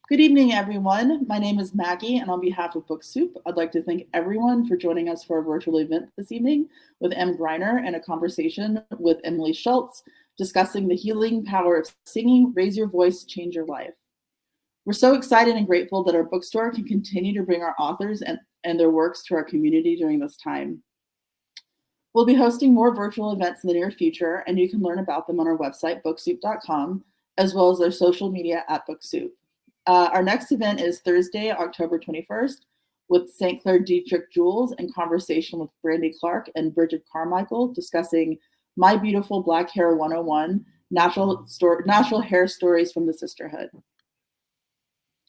Good evening, everyone. My name is Maggie, and on behalf of Book Soup, I'd like to thank everyone for joining us for a virtual event this evening with Emm Gryner and a conversation with Emily Schultz discussing the healing power of singing, raise your voice, change your life. We're so excited and grateful that our bookstore can continue to bring our authors and their works to our community during this time. We'll be hosting more virtual events in the near future, and you can learn about them on our website, booksoup.com, as well as our social media at BookSoup. Our next event is Thursday, October 21st, with St. Clair Dietrich Jules in conversation with Brandy Clark and Bridget Carmichael discussing My Beautiful Black Hair 101, natural hair stories from the sisterhood.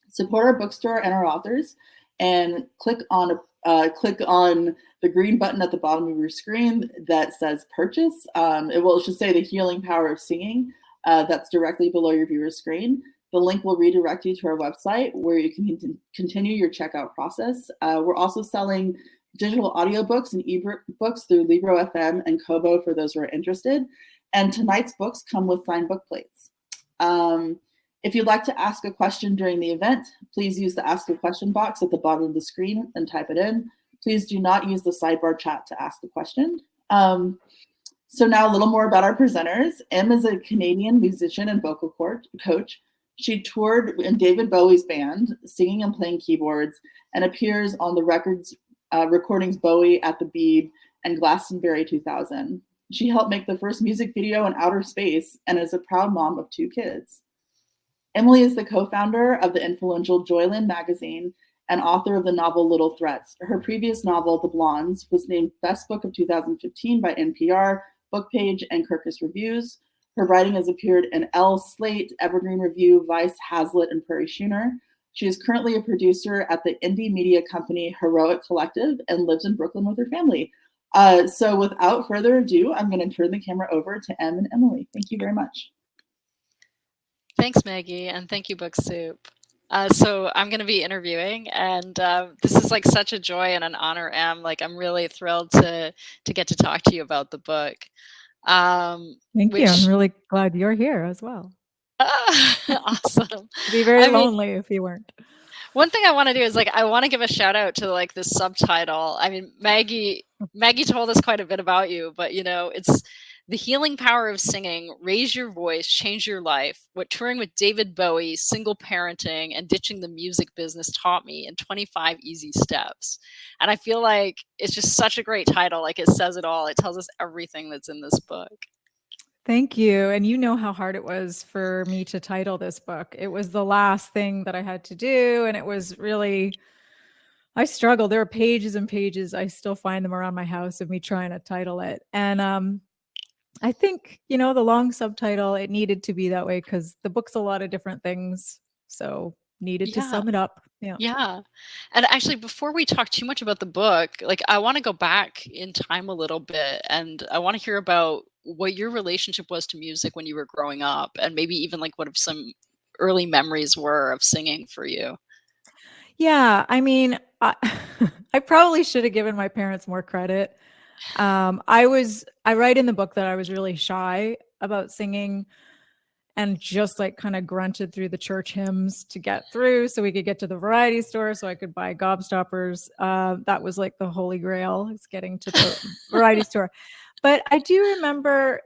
Support our bookstore and our authors, and click on the green button at the bottom of your screen that says purchase. It should say the healing power of singing. That's directly below your viewer screen. The link will redirect you to our website where you can continue your checkout process. We're also selling digital audiobooks and ebooks through Libro FM and Kobo for those who are interested. And tonight's books come with signed book plates. If you'd like to ask a question during the event, please use the Ask a Question box at the bottom of the screen and type it in. Please do not use the sidebar chat to ask a question. So now a little more about our presenters. Emm is a Canadian musician and vocal coach. She toured in David Bowie's band, singing and playing keyboards, and appears on the recordings Bowie at the Beeb and Glastonbury 2000. She helped make the first music video in outer space and is a proud mom of 2 kids. Emily is the co-founder of the influential Joyland magazine and author of the novel Little Threats. Her previous novel, The Blondes, was named Best Book of 2015 by NPR, Bookpage, and Kirkus Reviews. Her writing has appeared in Elle, Slate, Evergreen Review, Vice, Hazlitt, and Prairie Schooner. She is currently a producer at the indie media company Heroic Collective and lives in Brooklyn with her family. So without further ado, I'm going to turn the camera over to Emm and Emily. Thank you very much. Thanks, Maggie, and thank you, Book Soup. So I'm going to be interviewing, and this is like such a joy and an honor, Emm. Like, I'm really thrilled to get to talk to you about the book. Thank you. I'm really glad you're here as well. Awesme. It'd be very lonely if you weren't. One thing I want to do is I want to give a shout out to the subtitle. I mean, Maggie told us quite a bit about you, but it's the healing power of singing, raise your voice, change your life, what touring with David Bowie, single parenting, and ditching the music business taught me in 25 easy steps. And I feel like it's just such a great title. It says it all. It tells us everything that's in this book. Thank you. And you know how hard it was for me to title this book. It was the last thing that I had to do. And it was really, I struggled. There are pages and pages. I still find them around my house of me trying to title it. And I think, the long subtitle, it needed to be that way because the book's a lot of different things. So needed to sum it up. Yeah. And actually, before we talk too much about the book, I want to go back in time a little bit, and I want to hear about what your relationship was to music when you were growing up, and maybe even what some early memories were of singing for you. Yeah. I mean, I probably should have given my parents more credit. I write in the book that I was really shy about singing and just kind of grunted through the church hymns to get through so we could get to the variety store so I could buy Gobstoppers. That was the holy grail, is getting to the variety store. But I do remember,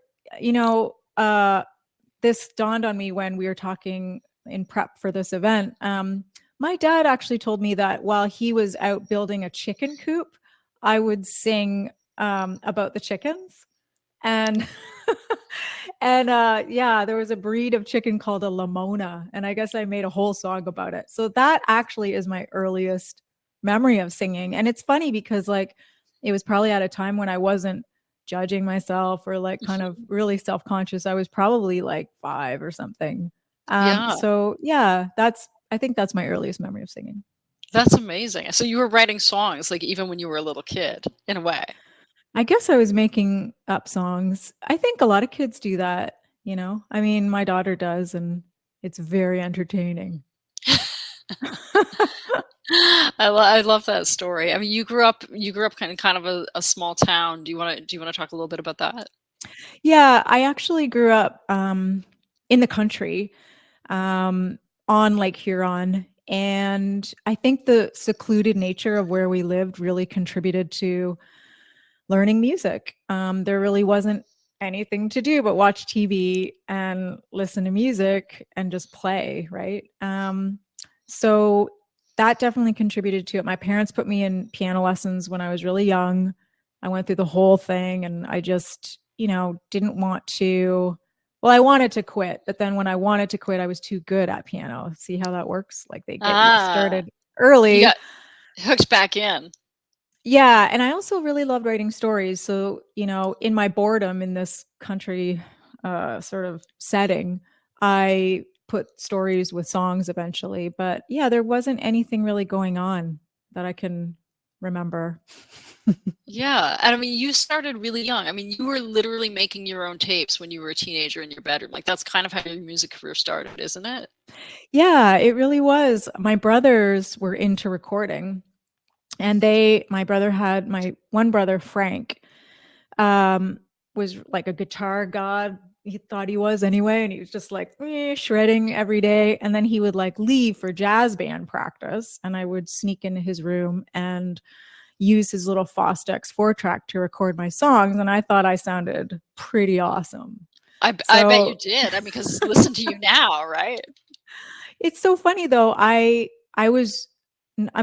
this dawned on me when we were talking in prep for this event. My dad actually told me that while he was out building a chicken coop, I would sing about the chickens. And there was a breed of chicken called a Lamona, and I guess I made a whole song about it. So that actually is my earliest memory of singing. And it's funny because it was probably at a time when I wasn't judging myself or kind of really self-conscious. I was probably 5 or something. So yeah, I think that's my earliest memory of singing. That's amazing. So you were writing songs even when you were a little kid, in a way. I guess I was making up songs. I think a lot of kids do that, I mean, my daughter does, and it's very entertaining. I love that story. I mean, you grew up kind of a small town. Do you want to talk a little bit about that? Yeah, I actually grew up in the country. on Lake Huron. And I think the secluded nature of where we lived really contributed to learning music. There really wasn't anything to do but watch TV and listen to music and just play, right? So that definitely contributed to it. My parents put me in piano lessons when I was really young. I went through the whole thing, and I just, didn't want to. Well, I wanted to quit, but then when I wanted to quit, I was too good at piano. See how that works? Like they get you started early. You got hooked back in. Yeah. And I also really loved writing stories. So, in my boredom in this country sort of setting, I put stories with songs eventually. But yeah, there wasn't anything really going on that I can remember. Yeah. And I mean, you started really young. I mean, you were literally making your own tapes when you were a teenager in your bedroom. Like that's kind of how your music career started, isn't it? Yeah, it really was. My brothers were into recording. And my one brother, Frank, was like a guitar god. He thought he was anyway. And he was just like shredding every day. And then he would like leave for jazz band practice. And I would sneak into his room and use his little Fostex 4-track to record my songs. And I thought I sounded pretty awesome. I bet you did. I mean, because listen to you now, right? It's so funny though. I'm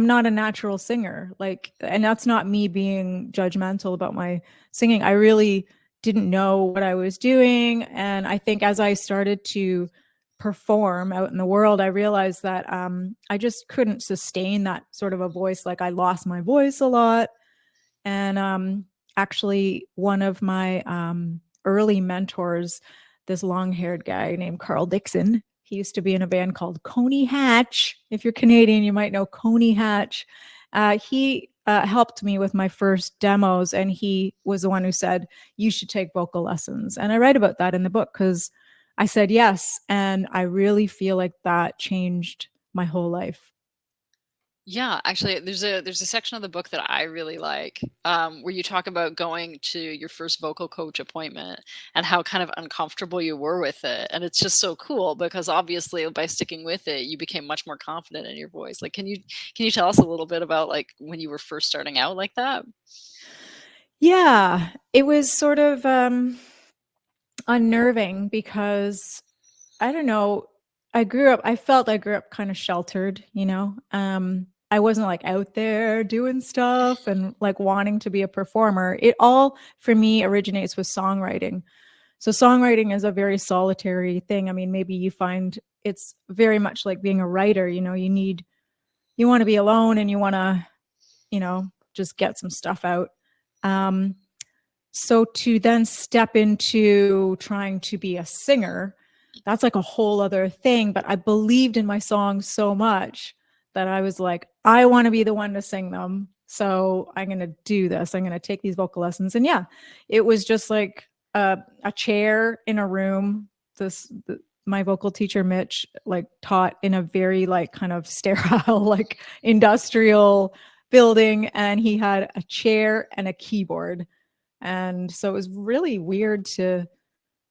not a natural singer, and that's not me being judgmental about my singing. I really didn't know what I was doing. And I think as I started to perform out in the world, I realized that I just couldn't sustain that sort of a voice. Like I lost my voice a lot. And actually one of my early mentors, this long-haired guy named Carl Dixon, he used to be in a band called Coney Hatch. If you're Canadian, you might know Coney Hatch. He helped me with my first demos, and he was the one who said, you should take vocal lessons. And I write about that in the book because I said yes. And I really feel like that changed my whole life. Yeah, actually, there's a section of the book that I really like, where you talk about going to your first vocal coach appointment and how kind of uncomfortable you were with it. And it's just so cool because obviously by sticking with it, you became much more confident in your voice. Like, can you tell us a little bit about like when you were first starting out like that? Yeah, it was sort of unnerving because I don't know. I felt I grew up kind of sheltered, I wasn't like out there doing stuff and like wanting to be a performer. It all for me originates with songwriting. So songwriting is a very solitary thing. I mean, maybe you find it's very much like being a writer, you want to be alone and you want to, just get some stuff out. So to then step into trying to be a singer, that's like a whole other thing. But I believed in my songs so much that I was like, I want to be the one to sing them. So I'm going to do this. I'm going to take these vocal lessons. And yeah, it was just like a chair in a room. My vocal teacher, Mitch, like taught in a very like kind of sterile, like industrial building. And he had a chair and a keyboard. And so it was really weird to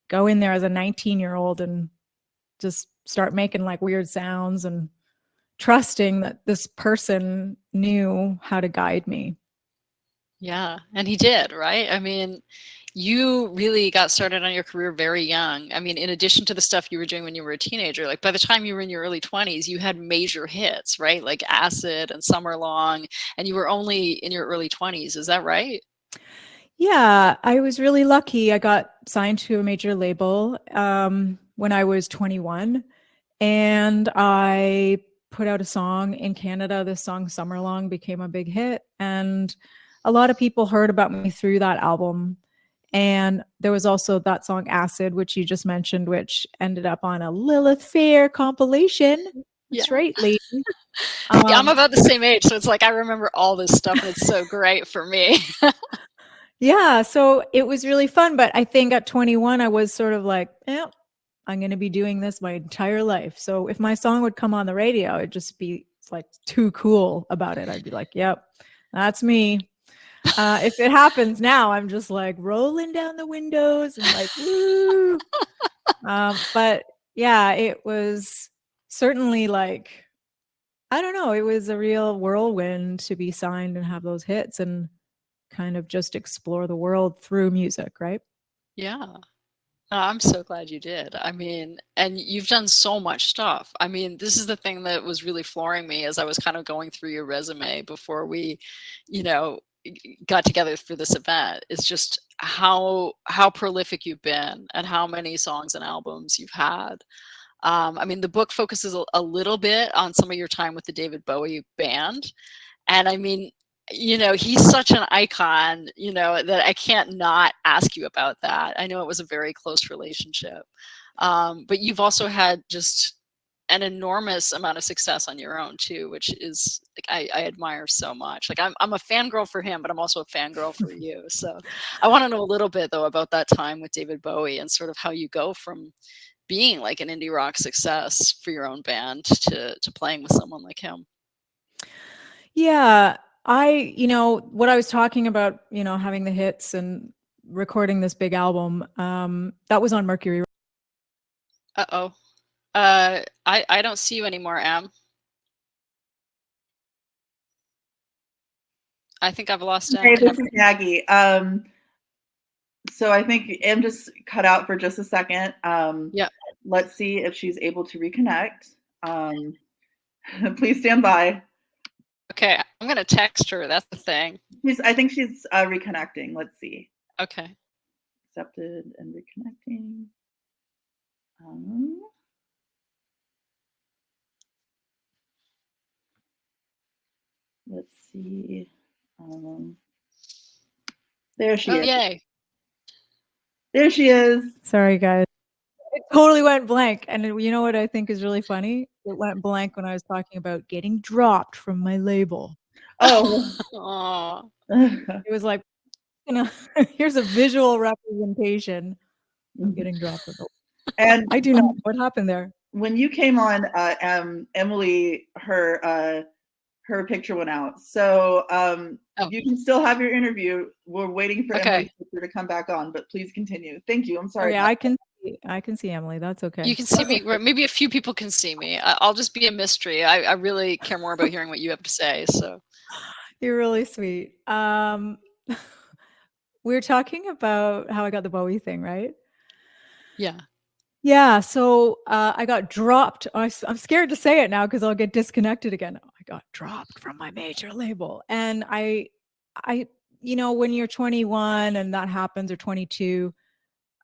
go in there as a 19-year-old and just start making like weird sounds and trusting that this person knew how to guide me. Yeah, and he did, right? I mean, you really got started on your career very young. I mean, in addition to the stuff you were doing when you were a teenager, like by the time you were in your early 20s, you had major hits, right? Like Acid and Summer Long, and you were only in your early 20s. Is that right? Yeah, I was really lucky. I got signed to a major label when I was 21, and I put out a song in Canada. This song, Summer Long, became a big hit, and a lot of people heard about me through that album. And there was also that song Acid, which you just mentioned, which ended up on a Lilith Fair compilation. That's right, lady. Yeah, I'm about the same age, so it's like I remember all this stuff, and it's so great for me. Yeah, so it was really fun. But I think at 21, I was sort of like, I'm going to be doing this my entire life. So if my song would come on the radio, it'd just be like too cool about it. I'd be like, yep, that's me. If it happens now, I'm just like rolling down the windows and like, woo. But yeah, it was certainly like, I don't know, it was a real whirlwind to be signed and have those hits and kind of just explore the world through music, right? Yeah. I'm so glad you did. I mean, and you've done so much stuff. I mean, this is the thing that was really flooring me as I was kind of going through your resume before we, you know, got together for this event. Is just how prolific you've been and how many songs and albums you've had. I mean, the book focuses a little bit on some of your time with the David Bowie band, and I mean, you know, he's such an icon, you know, that I can't not ask you about that. I know it was a very close relationship. But you've also had just an enormous amount of success on your own too, which is like I admire so much. Like I'm a fangirl for him, but I'm also a fangirl for you. So I want to know a little bit though about that time with David Bowie and sort of how you go from being like an indie rock success for your own band to playing with someone like him. Yeah, you know, what I was talking about, you know, having the hits and recording this big album, that was on Mercury. Uh-oh. I don't see you anymore, Em. I think I've lost Em. Hey, this is Maggie. So I think Em just cut out for just a second. Yeah. Let's see if she's able to reconnect. Please stand by. Okay, I'm gonna text her. That's the thing. I think she's reconnecting. Let's see. Okay. Accepted and reconnecting. Let's see. There she is. Yay. There she is. Sorry, guys. It totally went blank. And you know what I think is really funny? It went blank when I was talking about getting dropped from my label. Oh. It was like, you know, here's a visual representation of getting dropped. And I do not know what happened there. When you came on, Emily, her picture went out. So you can still have your interview. We're waiting for Emily's picture to come back on, but please continue. Thank you. I'm sorry. Yeah, I can see Emily. That's okay. You can see me. Maybe a few people can see me. I'll just be a mystery. I really care more about hearing what you have to say. So you're really sweet. We were talking about how I got the Bowie thing, right? Yeah. Yeah. So I got dropped. I'm scared to say it now because I'll get disconnected again. I got dropped from my major label. And I, you know, when you're 21 and that happens, or 22,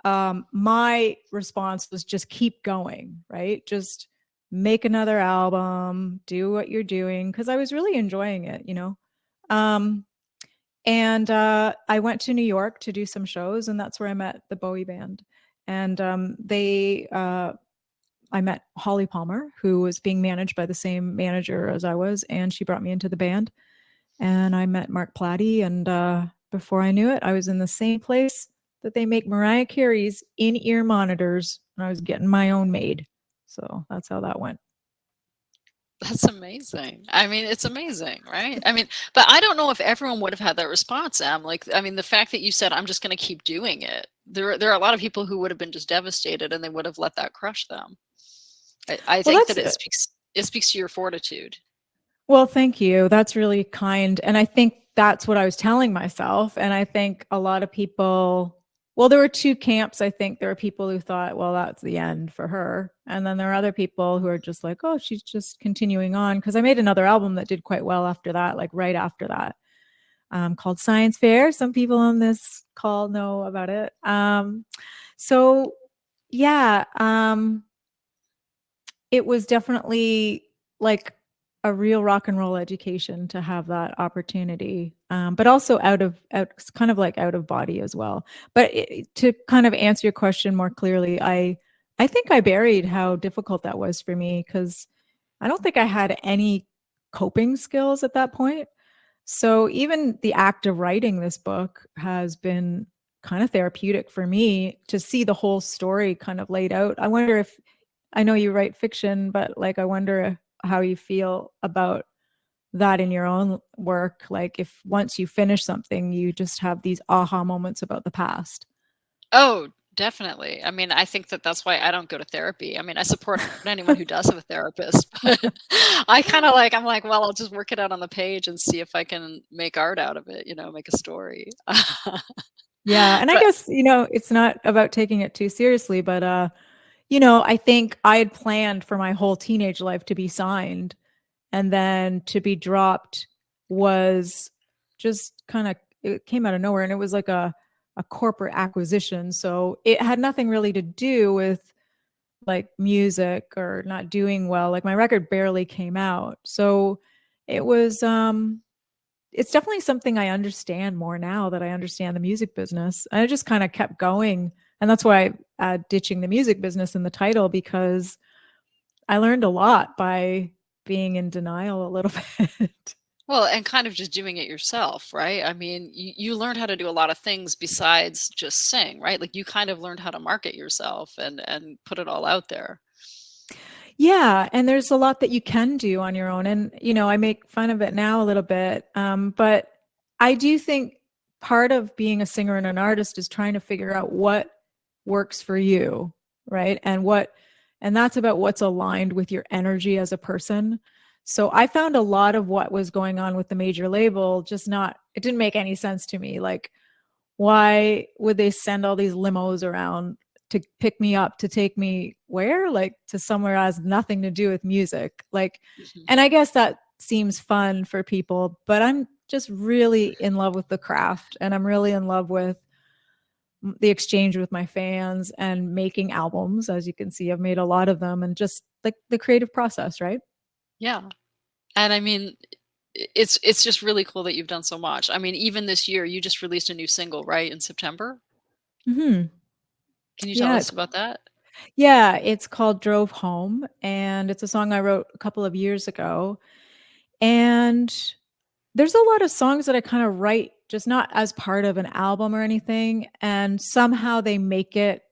my response was just keep going, right? Just make another album, do what you're doing. Cause I was really enjoying it, you know? And I went to New York to do some shows, and that's where I met the Bowie band. And I met Holly Palmer, who was being managed by the same manager as I was, and she brought me into the band. And I met Mark Platty, and before I knew it, I was in the same place that they make Mariah Carey's in-ear monitors, and I was getting my own made. So that's how that went. That's amazing. I mean, it's amazing, right? I mean, but I don't know if everyone would have had that response, Em. Like, I mean, the fact that you said, I'm just going to keep doing it. There are a lot of people who would have been just devastated, and they would have let that crush them. I think that it speaks to your fortitude. Well, thank you. That's really kind. And I think that's what I was telling myself. And I think a lot of people, well, there were two camps. I think there were people who thought, well, that's the end for her. And then there are other people who are just like, oh, she's just continuing on. Because I made another album that did quite well after that, like right after that, called Science Fair. Some people on this call know about it. So yeah, it was definitely like a real rock and roll education to have that opportunity, but also kind of like out of body as well. But to kind of answer your question more clearly, I think I buried how difficult that was for me, because I don't think I had any coping skills at that point. So even the act of writing this book has been kind of therapeutic for me to see the whole story kind of laid out. I wonder if, I know you write fiction, but like, I wonder how you feel about that in your own work. Like if once you finish something, you just have these aha moments about the past. Oh, Definitely. I mean, I think that that's why I don't go to therapy. I mean, I support anyone who does have a therapist, but I kind of like, I'm like, well, I'll just work it out on the page and see if I can make art out of it, make a story. Yeah, and I But guess, it's not about taking it too seriously, but I think I had planned for my whole teenage life to be signed, and then to be dropped was just kind of, it came out of nowhere, and it was like a corporate acquisition. So it had nothing really to do with like music or not doing well. Like my record barely came out. So it was it's definitely something I understand more now that I understand the music business. I just kind of kept going. And that's why I ditching the music business in the title, because I learned a lot by being in denial a little bit. well, and kind of just doing it yourself, right? I mean, you learned how to do a lot of things besides just sing, right? Like you kind of learned how to market yourself and put it all out there. Yeah, and there's a lot that you can do on your own. And, I make fun of it now a little bit. But I do think part of being a singer and an artist is trying to figure out what works for you, right? And that's about what's aligned with your energy as a person. So I found a lot of what was going on with the major label it didn't make any sense to me. Like, why would they send all these limos around to pick me up, to take me where? Like to somewhere that has nothing to do with music. Like, Mhm. and I guess that seems fun for people, but I'm just really in love with the craft, and I'm really in love with the exchange with my fans and making albums. As you can see, I've made a lot of them, and just like the creative process, right? Yeah. And I mean, it's just really cool that you've done so much. I mean, even this year, you just released a new single, right, in September? Hmm. Can you tell Yeah, us about that? it's called Drove Home, and it's a song I wrote a couple of years ago. And there's a lot of songs that I kind of write just not as part of an album or anything, and somehow they make it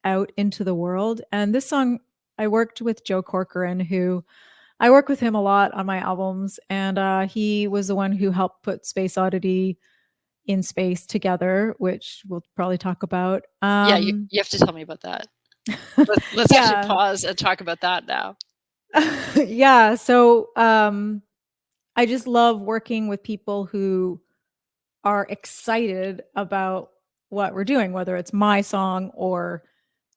out into the world. And this song, I worked with Joe Corcoran, who I work with him a lot on my albums, and he was the one who helped put Space Oddity in space together, which we'll probably talk about. Yeah, you have to tell me about that. Let's actually Yeah. pause and talk about that now. Yeah. So I just love working with people who are excited about what we're doing, whether it's my song or,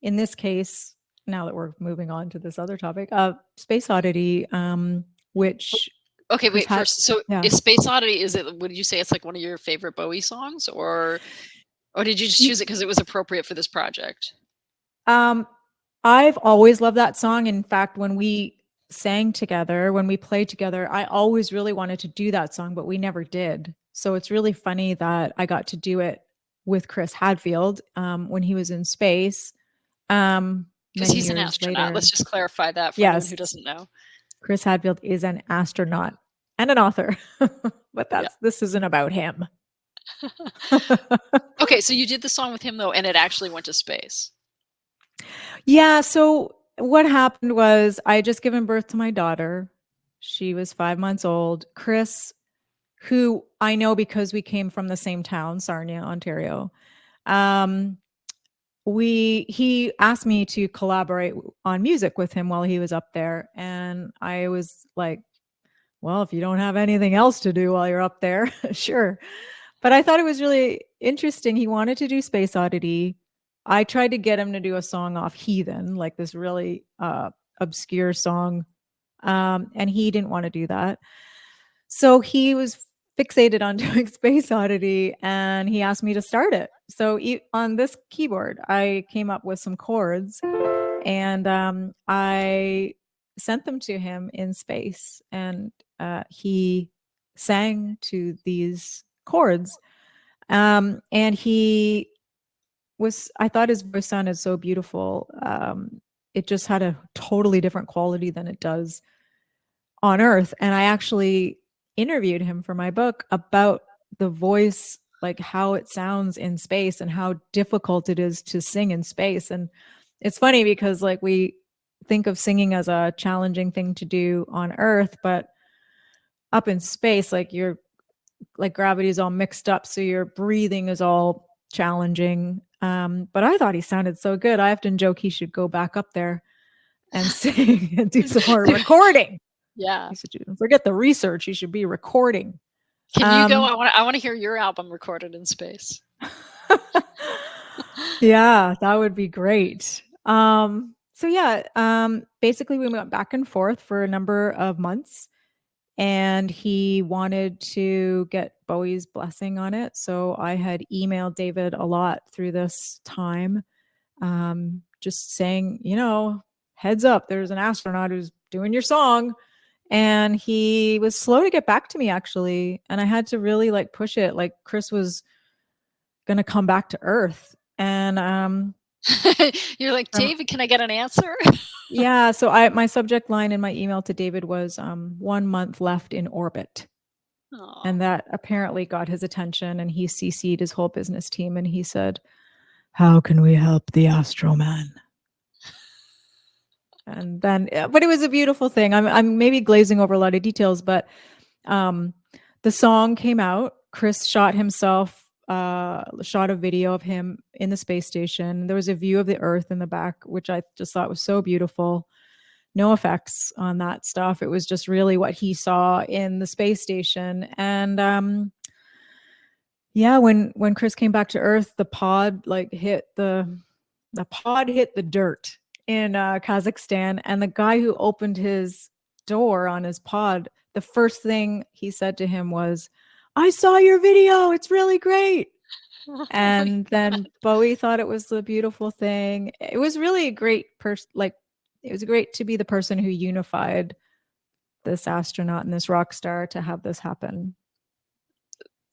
in this case, now that we're moving on to this other topic, Space Oddity, which Okay, Chris wait, had. first, so Yeah. is Space Oddity, would you say it's like one of your favorite Bowie songs, or did you just choose it because it was appropriate for this project? Um, I've always loved that song. In fact, when we sang together, when we played together, I always really wanted to do that song, but we never did. So it's really funny that I got to do it with Chris Hadfield when he was in space Because many he's an years astronaut. later. Let's just clarify that for anyone Yes, who doesn't know. Chris Hadfield is an astronaut and an author, but Yeah. this isn't about him. Okay, so you did the song with him though, and it actually went to space. Yeah. So what happened was I had just given birth to my daughter. She was 5 months old. Chris, who I know because we came from the same town, Sarnia, Ontario. Um, he asked me to collaborate on music with him while he was up there, and I was like, well, if you don't have anything else to do while you're up there, sure. But I thought it was really interesting. He wanted to do Space Oddity. I tried to get him to do a song off Heathen, like this really obscure song. And he didn't want to do that. So he was fixated on doing Space Oddity, and he asked me to start it. So on this keyboard, I came up with some chords, and I sent them to him in space, and he sang to these chords. And I thought his voice sounded so beautiful. It just had a totally different quality than it does on Earth. And I actually interviewed him for my book about the voice, like how it sounds in space and how difficult it is to sing in space. And it's funny because like we think of singing as a challenging thing to do on Earth, but up in space, like gravity is all mixed up. So your breathing is all challenging. But I thought he sounded so good. I often joke he should go back up there and sing and do some more recording. Yeah. He should forget the research. He should be recording. Can you go? I want to hear your album recorded in space. Yeah, that would be great. So yeah, basically we went back and forth for a number of months, and he wanted to get Bowie's blessing on it. So I had emailed David a lot through this time, just saying, heads up, there's an astronaut who's doing your song. And he was slow to get back to me, actually. And I had to really like push it. Like Chris was going to come back to Earth. And you're like, David, can I get an answer? Yeah. So my subject line in my email to David was 1 month left in orbit. Aww. And that apparently got his attention, and he CC'd his whole business team, and he said, "How can we help the Astro Man?" And then, but it was a beautiful thing. I'm maybe glazing over a lot of details, but the song came out. Chris shot a video of him in the space station. There was a view of the Earth in the back, which I just thought was so beautiful. No effects on that stuff. It was just really what he saw in the space station. And yeah, when Chris came back to Earth, the pod hit the dirt in Kazakhstan, and the guy who opened his door on his pod, the first thing he said to him was, "I saw your video. It's really great." And then Bowie thought it was a beautiful thing. It was really a great it was great to be the person who unified this astronaut and this rock star to have this happen.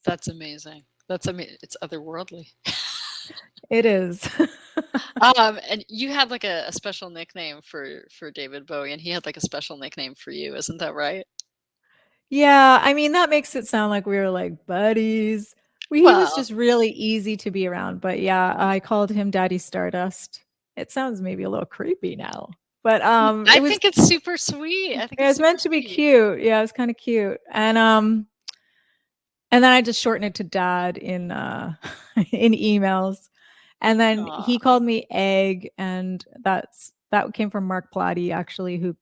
That's amazing. It's otherworldly. It is. And you had like a special nickname for David Bowie, and he had like a special nickname for you, isn't that right? Yeah, I mean, that makes it sound like we were like buddies. He was just really easy to be around. But yeah, I called him Daddy Stardust. It sounds maybe a little creepy now, but I think it's super sweet. I think it was meant to be cute. Yeah, it was kind of cute. And then I just shortened it to Dad in in emails. And then he called me Egg, and that came from Mark Platty, actually, who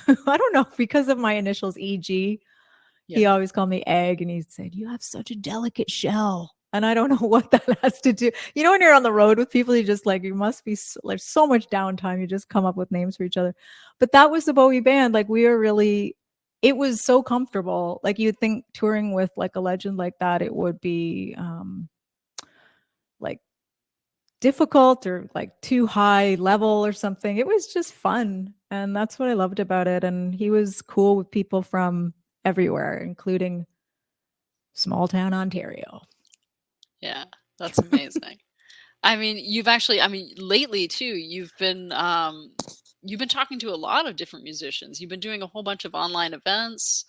I don't know, because of my initials EG. Yeah. He always called me Egg, and he said, "You have such a delicate shell." And I don't know what that has to do. When you're on the road with people, you just you must be like so much downtime. You just come up with names for each other. But that was the Bowie band. Like we were really, it was so comfortable. Like you'd think touring with like a legend like that, it would be like difficult or like too high level or something. It was just fun. And that's what I loved about it. And he was cool with people from everywhere, including small town Ontario. Yeah, that's amazing. I mean, lately too, you've been talking to a lot of different musicians. You've been doing a whole bunch of online events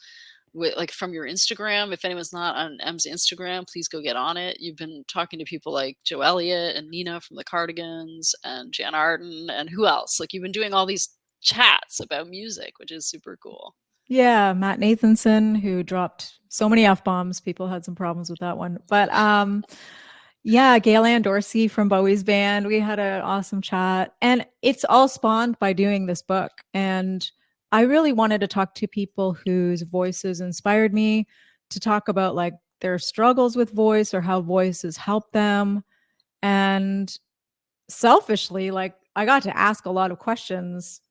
with from your Instagram. If anyone's not on Emm's Instagram, please go get on it. You've been talking to people like Joe Elliott and Nina from the Cardigans and Jan Arden and who else? Like you've been doing all these chats about music, which is super cool. Yeah, Matt Nathanson, who dropped so many F-bombs. People had some problems with that one. But yeah, Gail Ann Dorsey from Bowie's band. We had an awesome chat. And it's all spawned by doing this book. And I really wanted to talk to people whose voices inspired me, to talk about like their struggles with voice or how voices help them. And selfishly, like I got to ask a lot of questions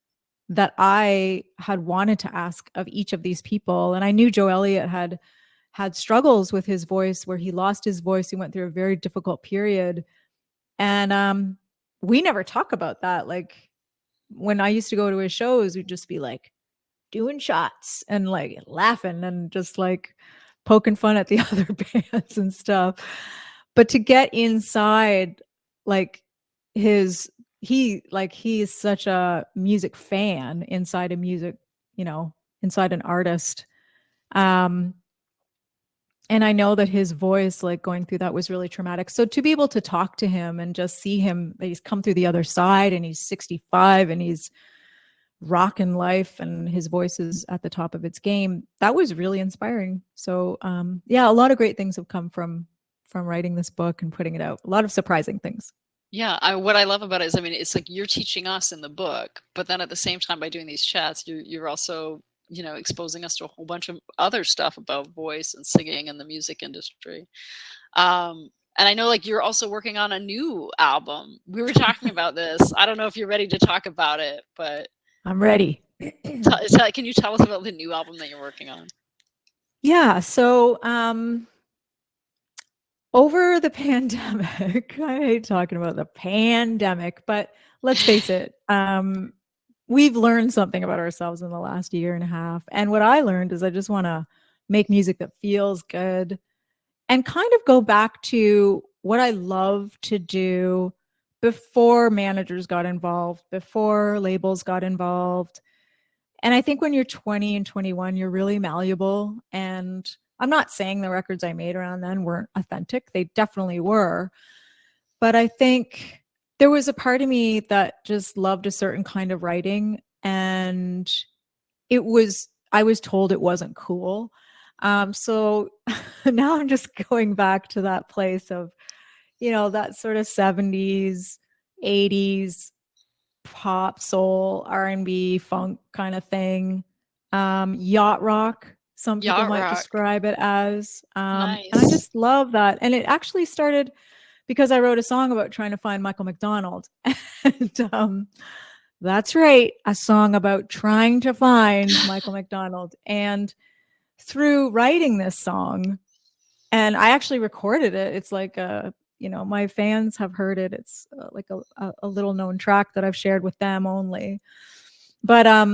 that I had wanted to ask of each of these people. And I knew Joe Elliott had struggles with his voice, where he lost his voice. He went through a very difficult period. And we never talk about that. Like when I used to go to his shows, we'd just be like doing shots and like laughing and just like poking fun at the other bands and stuff. But to get inside, like he is such a music fan inside a music, inside an artist. And I know that his voice, like going through that, was really traumatic. So to be able to talk to him and just see him, that he's come through the other side and he's 65 and he's rocking life and his voice is at the top of its game, that was really inspiring. So yeah, a lot of great things have come from writing this book and putting it out. A lot of surprising things. Yeah, what I love about it is, I mean, it's like you're teaching us in the book, but then at the same time, by doing these chats, you're also, exposing us to a whole bunch of other stuff about voice and singing and the music industry. And I know, like, you're also working on a new album. We were talking about this. I don't know if you're ready to talk about it, but I'm ready. can you tell us about the new album that you're working on? Yeah. So, over the pandemic, I hate talking about the pandemic, but let's face it, we've learned something about ourselves in the last year and a half. And what I learned is I just want to make music that feels good and kind of go back to what I love to do before managers got involved, before labels got involved. And I think when you're 20 and 21, you're really malleable. And I'm not saying the records I made around then weren't authentic. They definitely were. But I think there was a part of me that just loved a certain kind of writing. And I was told it wasn't cool. So now I'm just going back to that place of, that sort of 70s, 80s pop, soul, R&B, funk kind of thing. Yacht rock, some people Yacht might rock. describe it as. Nice. And I just love that. And it actually started because I wrote a song about trying to find Michael McDonald. And that's right, a song about trying to find Michael McDonald. And through writing this song, and I actually recorded it. It's like my fans have heard it. It's like a little known track that I've shared with them only. But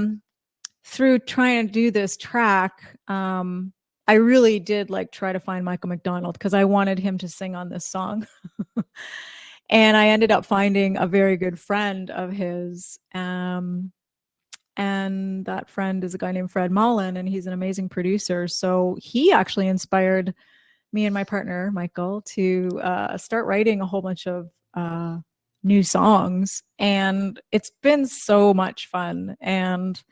through trying to do this track, I really did try to find Michael McDonald because I wanted him to sing on this song. And I ended up finding a very good friend of his. And that friend is a guy named Fred Mullen, and he's an amazing producer. So he actually inspired me and my partner, Michael, to start writing a whole bunch of new songs. And it's been so much fun. And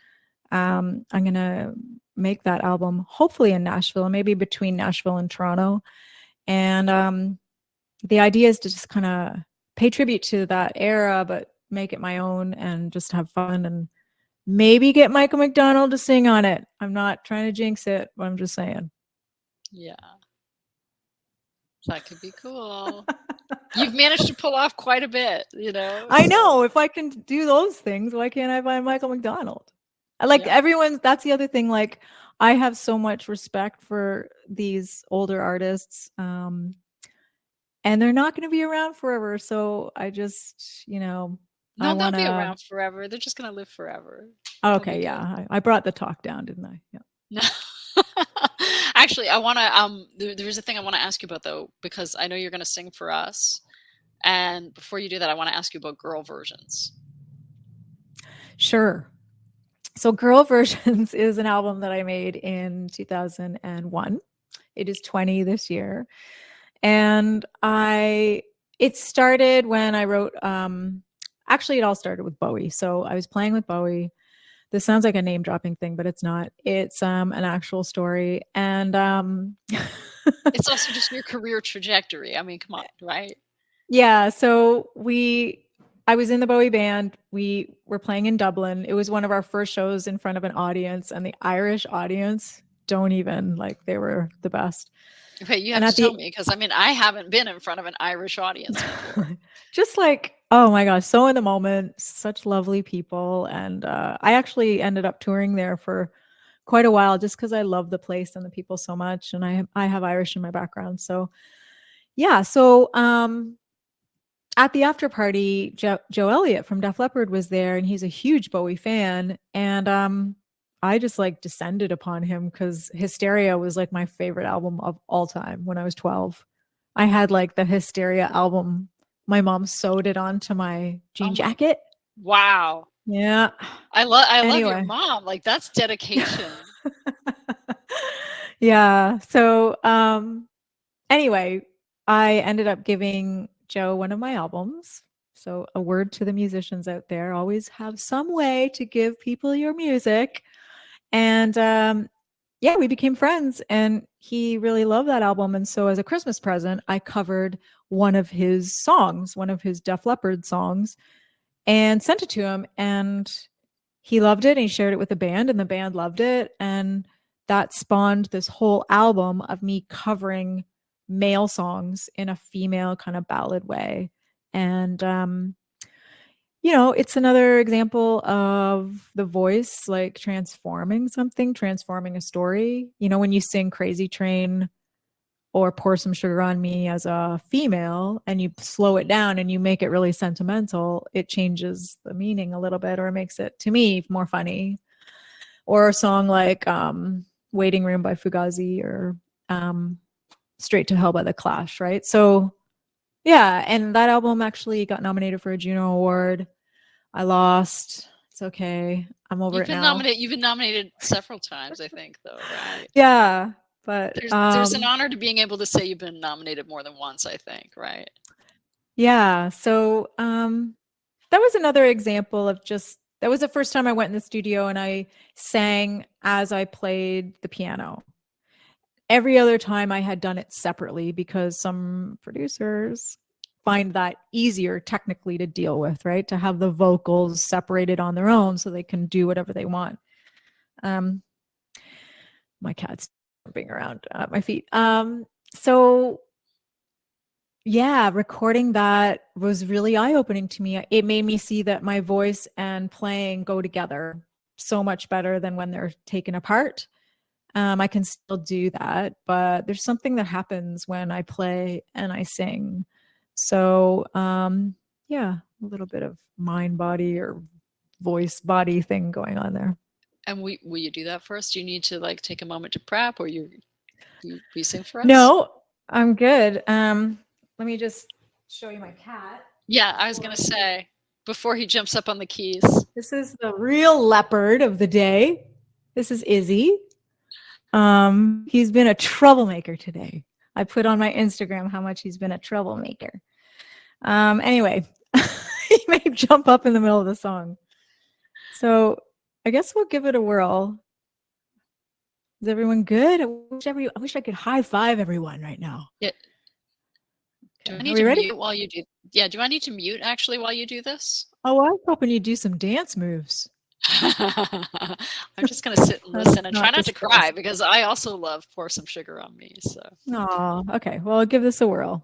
I'm going to make that album hopefully in Nashville, maybe between Nashville and Toronto. And the idea is to just kind of pay tribute to that era, but make it my own and just have fun and maybe get Michael McDonald to sing on it. I'm not trying to jinx it, but I'm just saying. Yeah. That could be cool. You've managed to pull off quite a bit, I know. If I can do those things, why can't I find Michael McDonald? Everyone, that's the other thing. I have so much respect for these older artists. And they're not going to be around forever. So I just, no, they'll be around forever. They're just going to live forever. Okay. Yeah. I brought the talk down, didn't I? Yeah. No. Actually, I want to, there's a thing I want to ask you about though, because I know you're going to sing for us. And before you do that, I want to ask you about Girl Versions. Sure. So Girl Versions is an album that I made in 2001. It is 20 this year. And it started when I wrote, actually it all started with Bowie. So I was playing with Bowie. This sounds like a name dropping thing, but it's not. It's an actual story. And it's also just your career trajectory. I mean, come on, right? Yeah. So I was in the Bowie band. We were playing in Dublin. It was one of our first shows in front of an audience, and the Irish audience they were the best. Okay, you have to tell me, because I mean, I haven't been in front of an Irish audience before. Just oh my gosh, so in the moment, such lovely people. And I actually ended up touring there for quite a while just because I love the place and the people so much. And I have Irish in my background. So yeah. So at the after party, Joe Elliott from Def Leppard was there, and he's a huge Bowie fan. And I just descended upon him because Hysteria was my favorite album of all time when I was 12. I had the Hysteria album. My mom sewed it onto my jean jacket. Wow. Yeah. I love your mom. That's dedication. Yeah. So anyway, I ended up giving Joe one of my albums. So a word to the musicians out there, always have some way to give people your music. And we became friends, and he really loved that album. And so as a Christmas present, I covered one of his songs, one of his Def Leppard songs, and sent it to him. And he loved it, and he shared it with the band, and the band loved it. And that spawned this whole album of me covering male songs in a female kind of ballad way. And, it's another example of the voice, like transforming something, transforming a story. When you sing Crazy Train or Pour Some Sugar on Me as a female and you slow it down and you make it really sentimental, it changes the meaning a little bit, or it makes it, to me, more funny. Or a song like Waiting Room by Fugazi, or Straight to Hell by The Clash, right? So yeah, and that album actually got nominated for a Juno Award. I lost. It's okay. I'm over it now. You've been nominated several times, I think, though, right? Yeah, but there's an honor to being able to say you've been nominated more than once, I think, right? Yeah. So that was another example of that was the first time I went in the studio and I sang as I played the piano. Every other time I had done it separately because some producers find that easier technically to deal with, right? To have the vocals separated on their own so they can do whatever they want. My cat's jumping around at my feet. So yeah, recording that was really eye-opening to me. It made me see that my voice and playing go together so much better than when they're taken apart. I can still do that, but there's something that happens when I play and I sing. So, yeah, a little bit of mind body or voice body thing going on there. And will you do that for us? Do you need to like take a moment to prep, or you sing for us? No, I'm good. Let me just show you my cat. Yeah, I was going to say, before he jumps up on the keys. This is the real leopard of the day. This is Izzy. He's been a troublemaker today. I put on my Instagram how much he's been a troublemaker. Anyway, he may jump up in the middle of the song. So I guess we'll give it a whirl. Is everyone good? I wish I could high five everyone right now. Yeah. Do I need to mute while you do? Yeah. Do I need to mute actually while you do this? Oh, I was hoping you'd do some dance moves. I'm just going to sit and listen and try not to cry because I also love Pour Some Sugar on Me. So. Oh, okay. Well, I'll give this a whirl.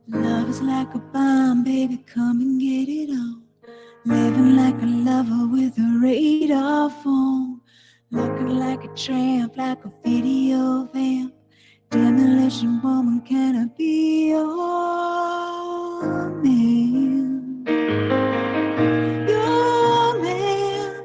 Love is like a bomb, baby, come and get it on. Living like a lover with a radar phone. Looking like a tramp, like a video vamp. Demolition woman, can I be your man? Your man.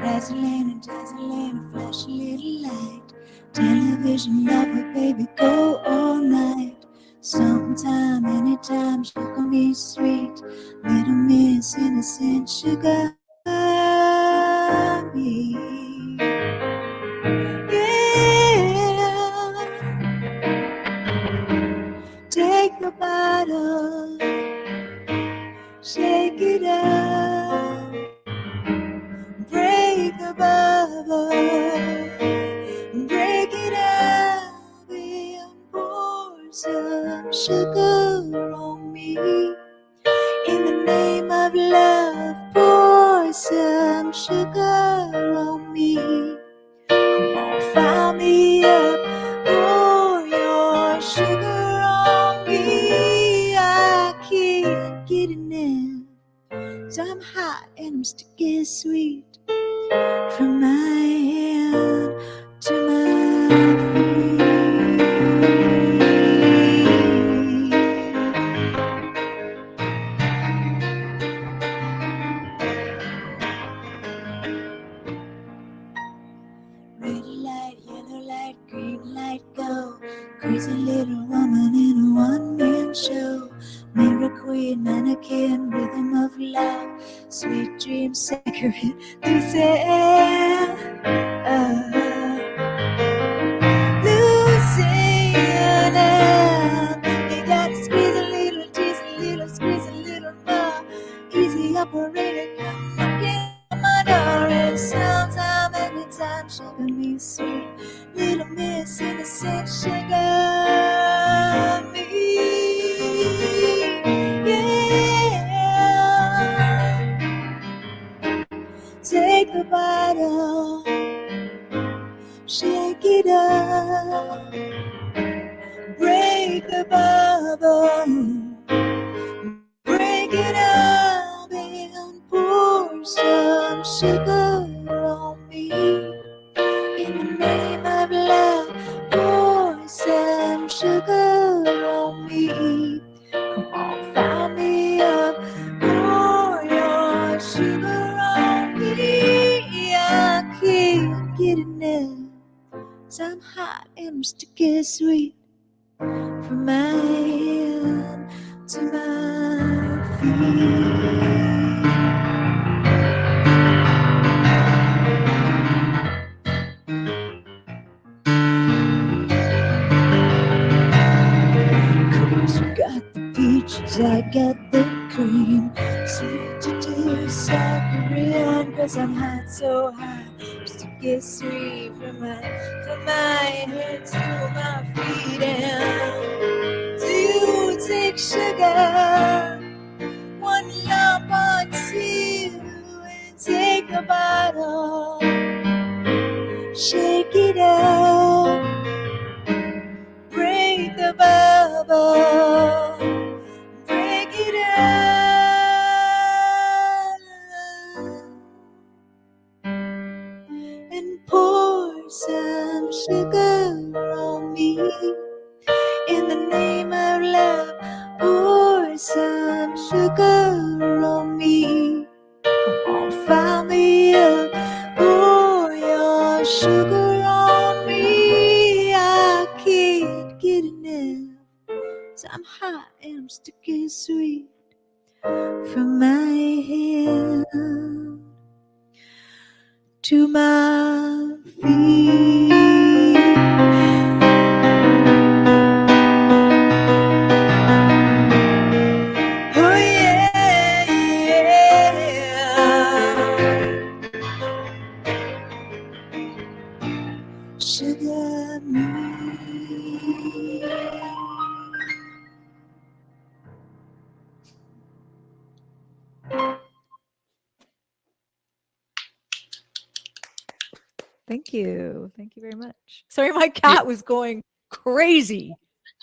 Dazzling, a flashy little light. Television lover, baby, go all night. Sometime, anytime, she can be sweet. Little miss, innocent sugar. Me. Yeah. Take the bottle, shake it up, break the bubble, break it up, and pour some sugar on me. In the name of love, pour some sugar on me. Come on, fire me up, pour your sugar on me. I can't get enough, 'cause I'm hot and I'm sticky sweet. From my hand to my feet. Red light, yellow light, green light, go. Crazy little woman in a one-man show. Mirror queen, mannequin, rhythm of love. Sweet dream, sacred, Lucille. sugar on me. Come on, fill me up, pour your sugar on me. I can't get enough, 'cause I'm hot and I'm sticky sweet. From my hand to my feet. Cause you got the peaches, I got the cream. Sweet to do, saccharine. Cause I'm hot, so hot, just to get sweet. From my head to my feet. And do you take sugar? One lump or two, and take a bottle. Shake it up, break the bubble, break it up, and pour some sugar on me. In the name of love, pour some sugar on me. Come on, fill me up, pour your sugar on me. I can't get enough, 'cause I'm hot and I'm sticky sweet. From my hand to my feet. Oh yeah, yeah. Sugar me. Thank you. Thank you very much. Sorry, my cat was going crazy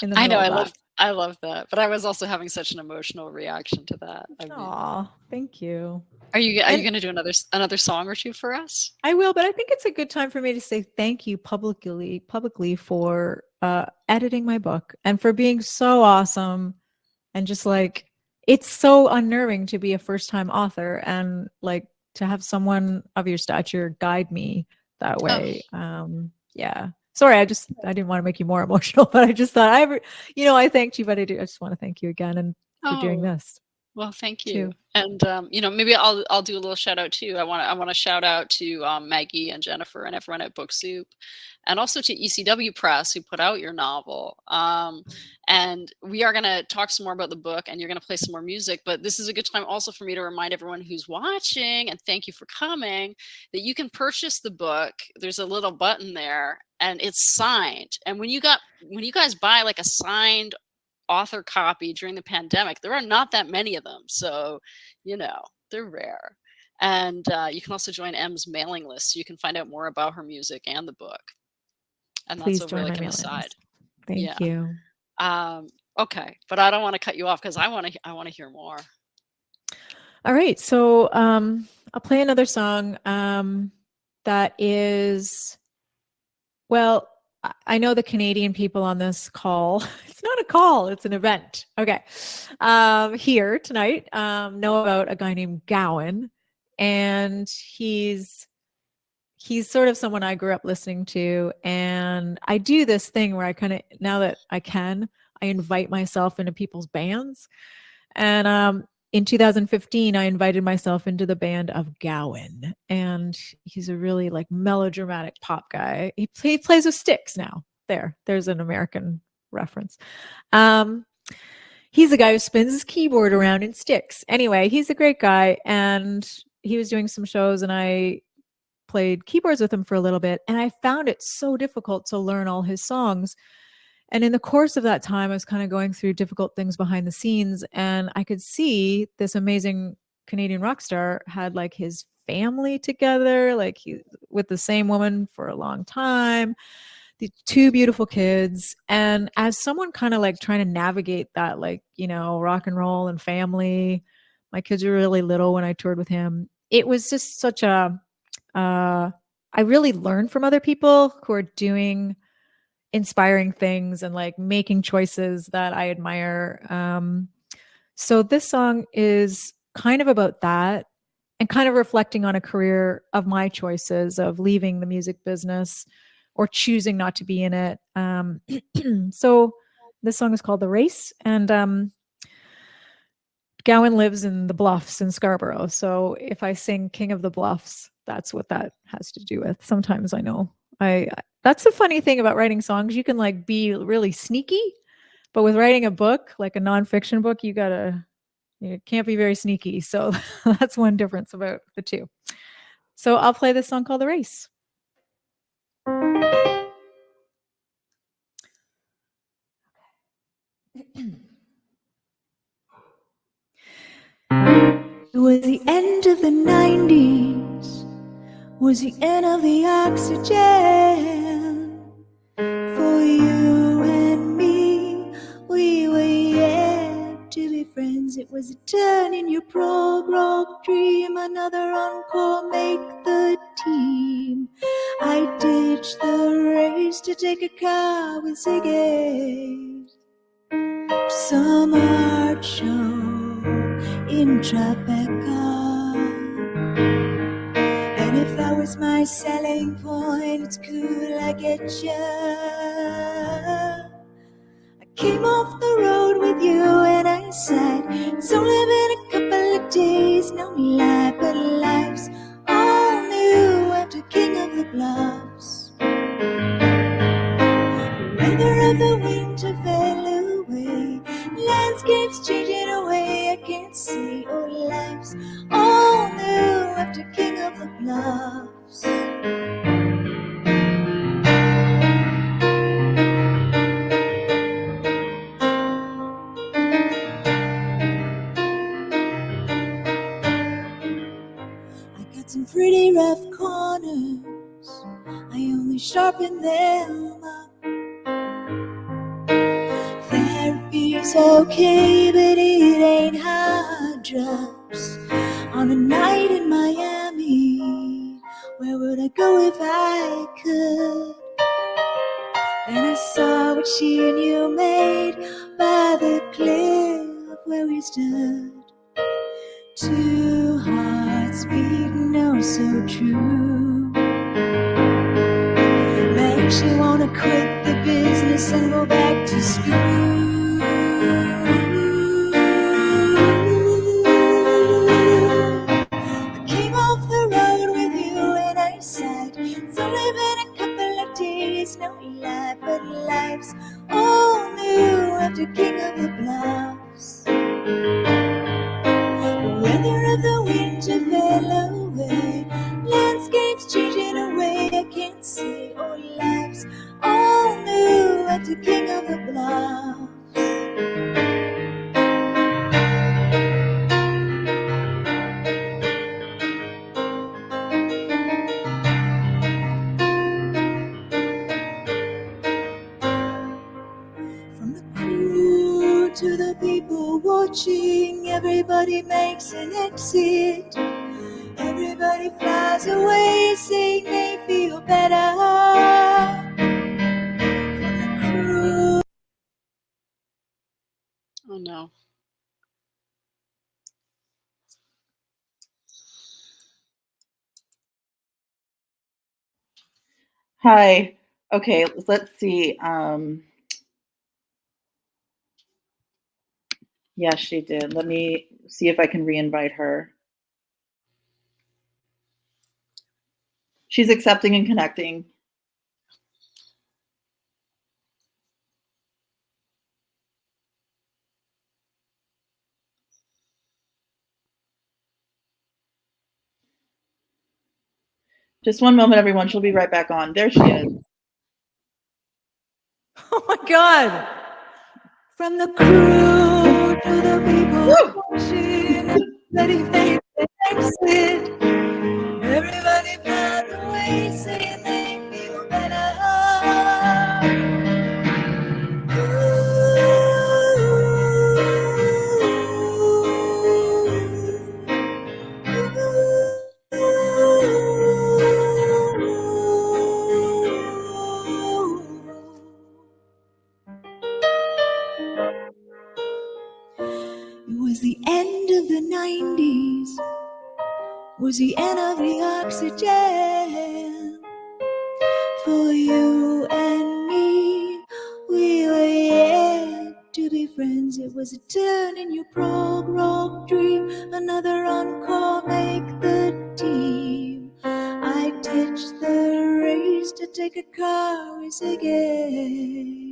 in the I middle know. of that. I love that. But I was also having such an emotional reaction to that. I mean, Aw, thank you. are you And- going to do another song or two for us? I will, but I think it's a good time for me to say thank you publicly for editing my book and for being so awesome. And just like, it's so unnerving to be a first-time author and like to have someone of your stature guide me that way. Yeah. Sorry, I didn't want to make you more emotional, but I just thought I thanked you, but I just want to thank you again and for doing this. Well, thank you. too. And maybe I'll do a little shout out too. I want to shout out to Maggie and Jennifer and everyone at Book Soup, and also to ECW Press who put out your novel. And we are going to talk some more about the book, and you're going to play some more music. But this is a good time also for me to remind everyone who's watching, and thank you for coming, that you can purchase the book. There's a little button there, and it's signed. And when you guys buy like a signed author copy during the pandemic, there are not that many of them, so they're rare. And you can also join Emm's mailing list, so you can find out more about her music and the book. And Please that's join over my like an mailing aside. list. Thank you. Okay, but I don't want to cut you off because I want to hear more. All right, so I'll play another song that is, well, I know the Canadian people on this call. It's not a call, it's an event. Okay. Here tonight, know about a guy named Gowan, and he's sort of someone I grew up listening to. And I do this thing where I kind of, now that I invite myself into people's bands. And in 2015, I invited myself into the band of Gowan, and he's a really like melodramatic pop guy. He plays with sticks now. There's an American reference. He's the guy who spins his keyboard around in sticks. Anyway, he's a great guy, and he was doing some shows, and I played keyboards with him for a little bit, and I found it so difficult to learn all his songs. And in the course of that time, I was kind of going through difficult things behind the scenes, and I could see this amazing Canadian rock star had like his family together, like he with the same woman for a long time, the two beautiful kids. And as someone kind of like trying to navigate that, like, rock and roll and family, my kids were really little when I toured with him. It was just such I really learned from other people who are doing inspiring things and like making choices that I admire. So this song is kind of about that and kind of reflecting on a career of my choices of leaving the music business or choosing not to be in it. So this song is called The Race, and Gowan lives in the Bluffs in Scarborough. So if I sing King of the Bluffs, that's what that has to do with. Sometimes I know that's the funny thing about writing songs. You can like be really sneaky, but with writing a book, like a nonfiction book, you can't be very sneaky. So that's one difference about the two. So I'll play this song called The Race. It was the end of the 90s, was the end of the oxygen. For you and me, we were yet to be friends. It was a turn in your prog rock dream, another encore, make the team. I ditched the race to take a car with Ziggy to some art show in Tribeca. And if that was my selling point, it's cool, I get ya. I came off the road with you and I said, it's only been a couple of days, no lie, but life's all new after King of the Bluffs. The weather of the winter fell away, landscapes changing away, I can't see, oh life's all new after King of the Bluffs. I got some pretty rough corners, I only sharpen them up. Therapy's okay, but it ain't hard drugs. On a night in Miami, where would I go if I could? Then I saw what she and you made by the cliff where we stood. Two hearts beating, oh so true. Makes you wanna quit the business and go back to school. I came off the road with you and I said, it's only been a couple of days, no lie, but life's all new after King of the Bluffs. The weather of the winter fell away, landscapes changing away, I can't say, oh life's all new after King of the Bluffs. From the crew to the people watching, everybody makes an exit. Everybody flies away saying they feel better. From the crew. Oh no. Hi. Okay, let's see. Yes, she did. Let me see if I can re-invite her. She's accepting and connecting. Just one moment, everyone. She'll be right back on. There she is. Oh my God. From the crew to the people watching, everybody makes an exit. Everybody flies away saying they feel better. was the end of the 90s, was the end of the oxygen. For you and me, we were yet to be friends. It was a turn in your prog rock dream, another encore, make the team. I ditched the race to take a car race again.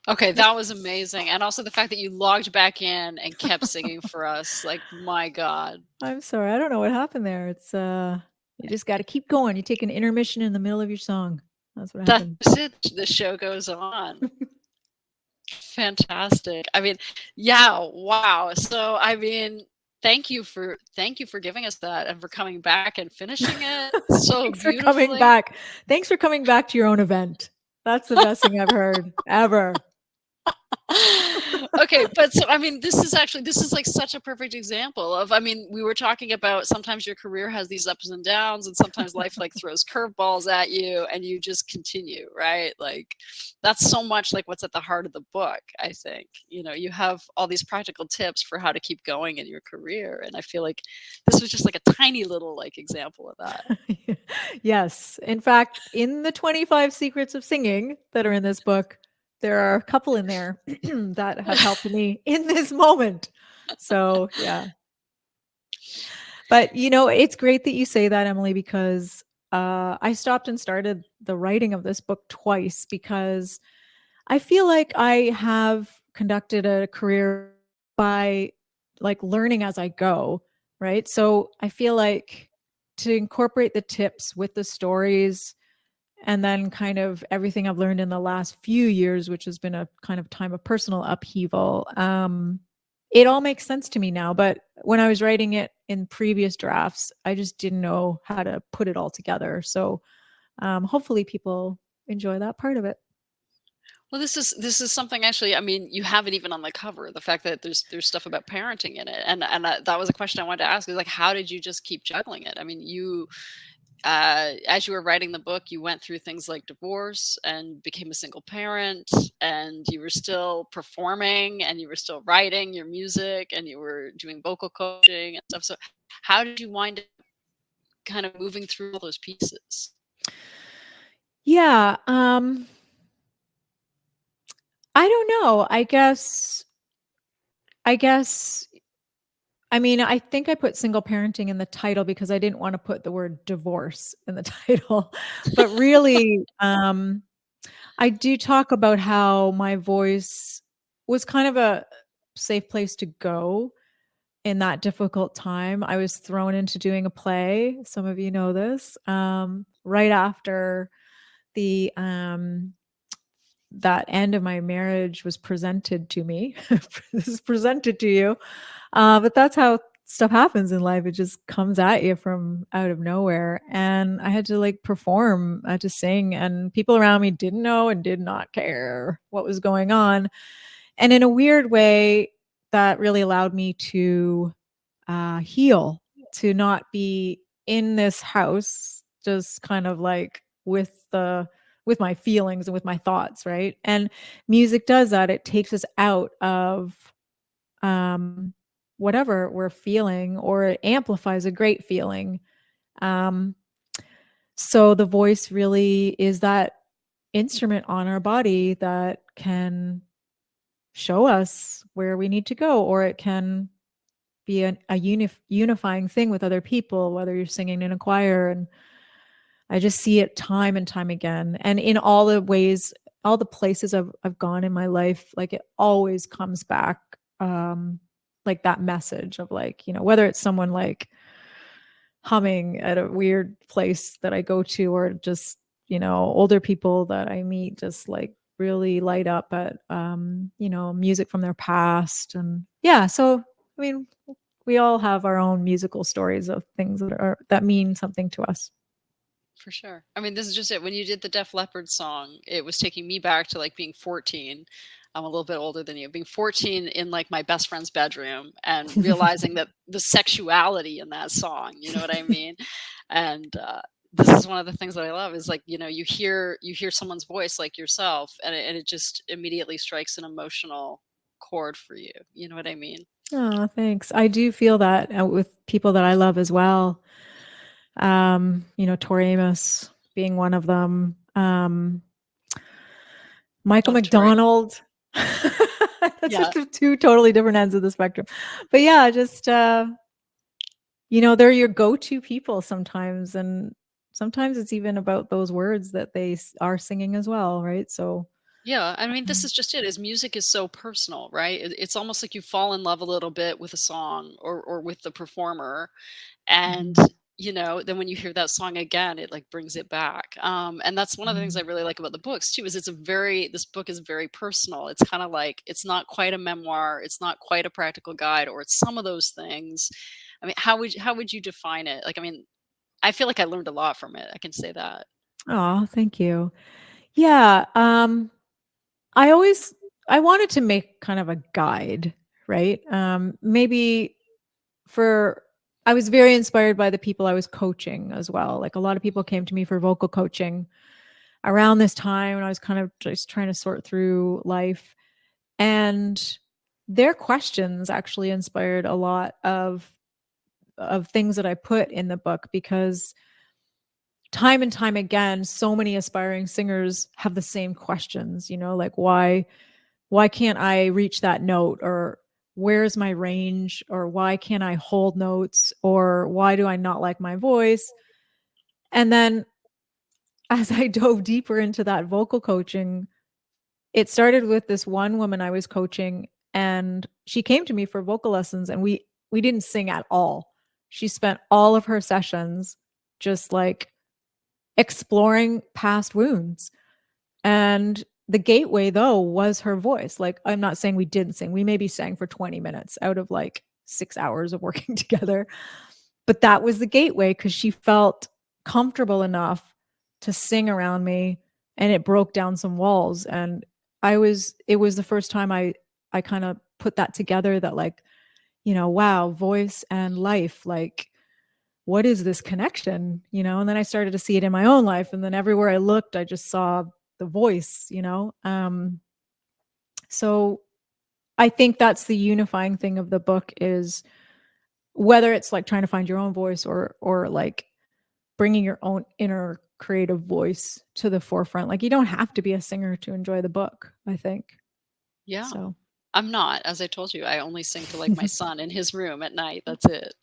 Okay, that was amazing. And also the fact that you logged back in and kept singing for us. Like, my God. I'm sorry. I don't know what happened there. It's you just got to keep going. You take an intermission in the middle of your song. That's what happened. That's it. The show goes on. Fantastic. I mean, yeah, wow. So, I mean, thank you for giving us that and for coming back and finishing it so Thanks for beautifully. coming back. Thanks for coming back to your own event. That's the best thing I've heard ever. Okay, but so I mean, this is like such a perfect example of, I mean, we were talking about sometimes your career has these ups and downs, and sometimes life like throws curveballs at you, and you just continue, right? Like, that's so much like what's at the heart of the book. I think, you know, you have all these practical tips for how to keep going in your career, and I feel like this was just like a tiny little like example of that. Yes. In fact, in the 25 secrets of singing that are in this book, there are a couple in there that have helped me in this moment. So, yeah. But, you know, it's great that you say that, Emily, because I stopped and started the writing of this book twice because I feel like I have conducted a career by like learning as I go, right? So I feel like to incorporate the tips with the stories and then kind of everything I've learned in the last few years, which has been a kind of time of personal upheaval, it all makes sense to me now. But when I was writing it in previous drafts, I just didn't know how to put it all together. So hopefully people enjoy that part of it. Well, this is something actually. I mean, you have it even on the cover. The fact that there's stuff about parenting in it, and that was a question I wanted to ask. Is like, how did you just keep juggling it? I mean, you as you were writing the book, you went through things like divorce and became a single parent, and you were still performing, and you were still writing your music, and you were doing vocal coaching and stuff. So, how did you wind up kind of moving through all those pieces? Yeah. I don't know. I guess, I mean, I think I put single parenting in the title because I didn't want to put the word divorce in the title. But really, I do talk about how my voice was kind of a safe place to go in that difficult time. I was thrown into doing a play. Some of you know this, right after the that end of my marriage was presented to me. This is presented to you. But that's how stuff happens in life. It just comes at you from out of nowhere. And I had to like perform, I had to sing, and people around me didn't know and did not care what was going on. And in a weird way, that really allowed me to heal, to not be in this house, just kind of like with my feelings and with my thoughts, right? And music does that. It takes us out of whatever we're feeling, or it amplifies a great feeling. So the voice really is that instrument on our body that can show us where we need to go, or it can be a unifying thing with other people, whether you're singing in a choir. And I just see it time and time again. And in all the ways, all the places I've gone in my life, like it always comes back, like that message of like, you know, whether it's someone like humming at a weird place that I go to, or just, you know, older people that I meet just like really light up at, you know, music from their past. And yeah, so, I mean, we all have our own musical stories of things that mean something to us. For sure. I mean, this is just it. When you did the Def Leppard song, it was taking me back to like being 14. I'm a little bit older than you. Being 14 in like my best friend's bedroom and realizing that the sexuality in that song, you know what I mean? And this is one of the things that I love is like, you know, you hear someone's voice like yourself, and it just immediately strikes an emotional chord for you. You know what I mean? Oh, thanks. I do feel that with people that I love as well. You know, Tori Amos being one of them. Michael Love Tori. McDonald. That's Yeah. just two totally different ends of the spectrum. But yeah, just you know, they're your go-to people sometimes, and sometimes it's even about those words that they are singing as well, right? So Yeah, I mean, this is just it. Is music is so personal, right? It's almost like you fall in love a little bit with a song or with the performer, and Mhm. you know, then when you hear that song again, it like brings it back. And that's one of the things I Mhm. really like about the books too. Is this book is very personal. It's kind of like it's not quite a memoir, it's not quite a practical guide, or it's some of those things. I mean, how would you define it? Like, I mean, I feel like I learned a lot from it. I can say that. Oh, thank you. Yeah, I always I wanted to make kind of a guide, right? Maybe for I was very inspired by the people I was coaching as well. Like a lot of people came to me for vocal coaching around this time when I was kind of just trying to sort through life. And their questions actually inspired a lot of things that I put in the book, because time and time again, so many aspiring singers have the same questions, you know, like why can't I reach that note, or where's my range, or why can't I hold notes, or why do I not like my voice? And then as I dove deeper into that vocal coaching, it started with this one woman I was coaching, and she came to me for vocal lessons, and we didn't sing at all. She spent all of her sessions just like exploring past wounds. And the gateway, though, was her voice. Like, I'm not saying we didn't sing. We maybe sang for 20 minutes out of like 6 hours of working together. But that was the gateway, because she felt comfortable enough to sing around me, and it broke down some walls. And it was the first time I kind of put that together, that like, you know, wow, voice and life, like, what is this connection, you know? And then I started to see it in my own life, and then everywhere I looked I just saw the voice, you know. So I think that's the unifying thing of the book, is whether it's like trying to find your own voice, or like bringing your own inner creative voice to the forefront. Like, you don't have to be a singer to enjoy the book, I think. Yeah. So I'm not, as I told you, I only sing to like my son in his room at night. That's it.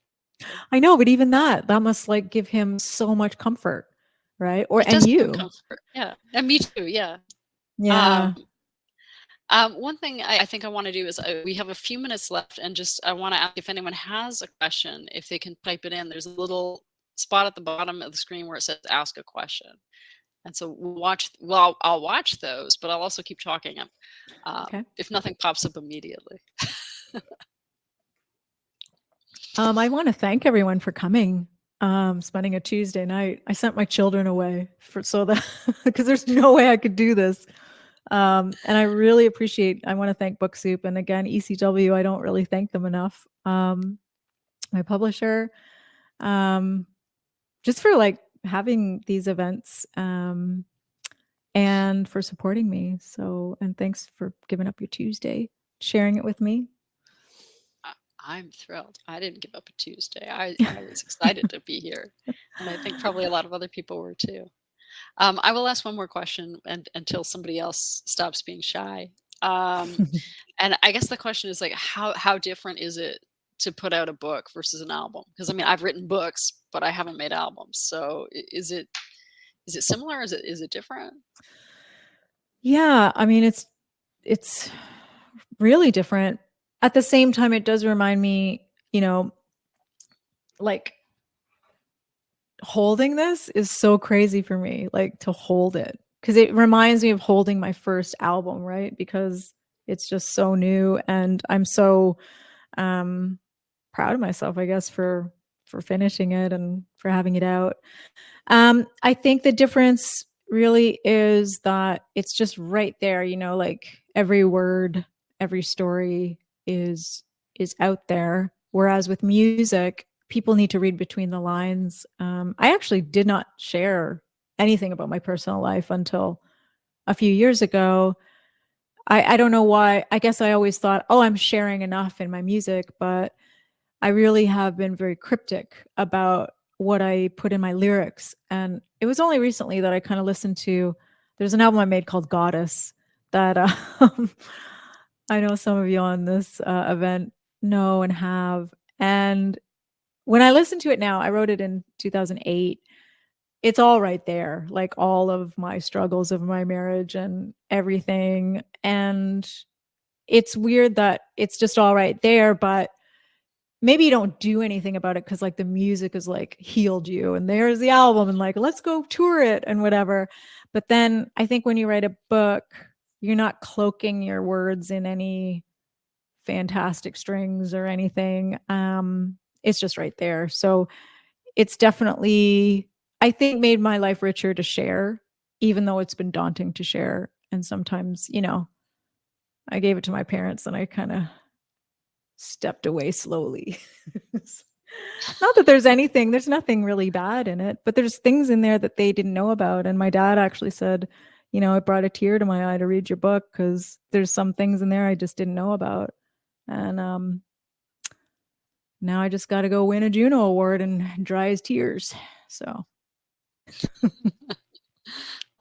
I know, but even that must like give him so much comfort, right? Or It and does give him you. comfort. Yeah. And me too. Yeah. Yeah. Um, one thing I think I want to do is we have a few minutes left, and just I want to ask if anyone has a question, if they can type it in. There's a little spot at the bottom of the screen where it says "Ask a question," and so we'll watch. Well, I'll watch those, but I'll also keep talking Okay. if nothing pops up immediately. I want to thank everyone for coming, spending a Tuesday night. I sent my children away so that because there's no way I could do this. And I really appreciate. I want to thank Book Soup, and again ECW. I don't really thank them enough. My publisher, just for like having these events, and for supporting me. So, and thanks for giving up your Tuesday, sharing it with me. I'm thrilled. I didn't give up a Tuesday. I was excited to be here, and I think probably a lot of other people were too. I will ask one more question until somebody else stops being shy. And I guess the question is like, how different is it to put out a book versus an album? Because I mean, I've written books, but I haven't made albums. So is it similar? Is it different? Yeah, I mean it's really different. At the same time, it does remind me, you know, like holding this is so crazy for me, like to hold it, because it reminds me of holding my first album, right? Because it's just so new, and I'm so proud of myself, I guess, for finishing it and for having it out. I think the difference really is that it's just right there, you know, like every word, every story is out there. Whereas with music, people need to read between the lines. I actually did not share anything about my personal life until a few years ago. I don't know why. I guess I always thought, oh, I'm sharing enough in my music, but I really have been very cryptic about what I put in my lyrics. And it was only recently that I kind of listened to, there's an album I made called Goddess that I know some of you on this event know and have. And when I listen to it now, I wrote it in 2008. It's all right there, like all of my struggles of my marriage and everything. And it's weird that it's just all right there, but maybe you don't do anything about it because like the music is like healed you and there's the album and like, let's go tour it and whatever. But then I think when you write a book, you're not cloaking your words in any fantastic strings or anything. It's just right there. So it's definitely, I think, made my life richer to share, even though it's been daunting to share. And sometimes, you know, I gave it to my parents and I kind of stepped away slowly. Not that there's nothing really bad in it, but there's things in there that they didn't know about. And my dad actually said, you know, it brought a tear to my eye to read your book because there's some things in there I just didn't know about. And now I just got to go win a Juno Award and dry his tears. So I'll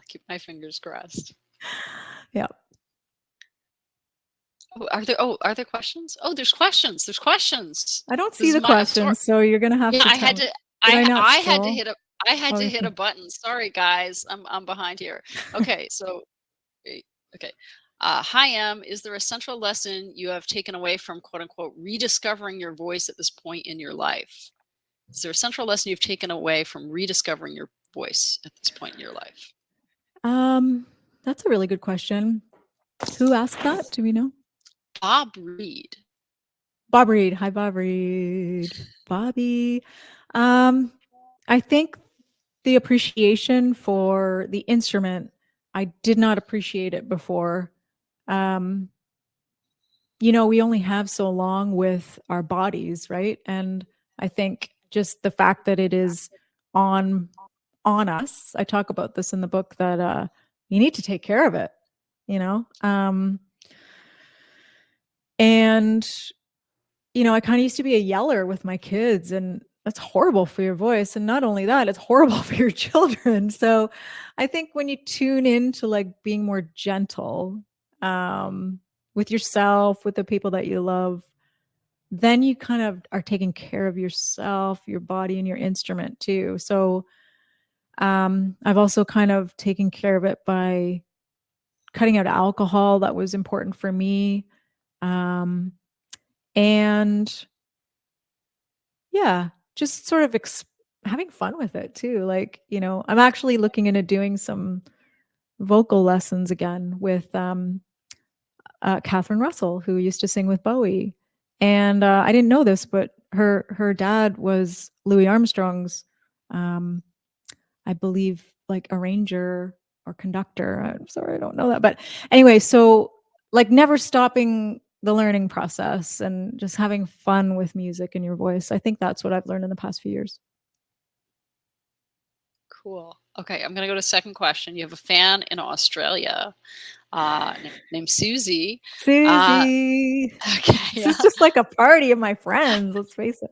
keep my fingers crossed. Yeah. Are there questions? Oh, there's questions. There's questions. I don't see the questions, so you're gonna have to. I had to. I had to hit a. I had to Oh, hit a button. Sorry, guys. I'm behind here. Okay, so okay. Hi, Emm. Is there a central lesson you have taken away from "quote unquote" rediscovering your voice at this point in your life? Is there a central lesson you've taken away from rediscovering your voice at this point in your life? That's a really good question. Who asked that? Do we know? Bob Reed. Bob Reed. Hi, Bob Reed. Bobby. I think the appreciation for the instrument, I did not appreciate it before. You know, we only have so long with our bodies, right? And I think just the fact that it is on us, I talk about this in the book, that you need to take care of it, you know? And, you know, I kind of used to be a yeller with my kids, and that's horrible for your voice. And not only that, it's horrible for your children. So I think when you tune into like being more gentle with yourself, with the people that you love, then you kind of are taking care of yourself, your body, and your instrument too. So I've also kind of taken care of it by cutting out alcohol. That was important for me. And yeah, just sort of having fun with it too. Like, you know, I'm actually looking into doing some vocal lessons again with Catherine Russell, who used to sing with Bowie. And I didn't know this, but her dad was Louis Armstrong's, I believe, like arranger or conductor. I'm sorry, I don't know that. But anyway, so like never stopping the learning process and just having fun with music and your voice. I think that's what I've learned in the past few years. Cool. Okay, I'm going to go to the second question. You have a fan in Australia named Susie. Susie. Okay, This is just like a party of my friends, let's face it.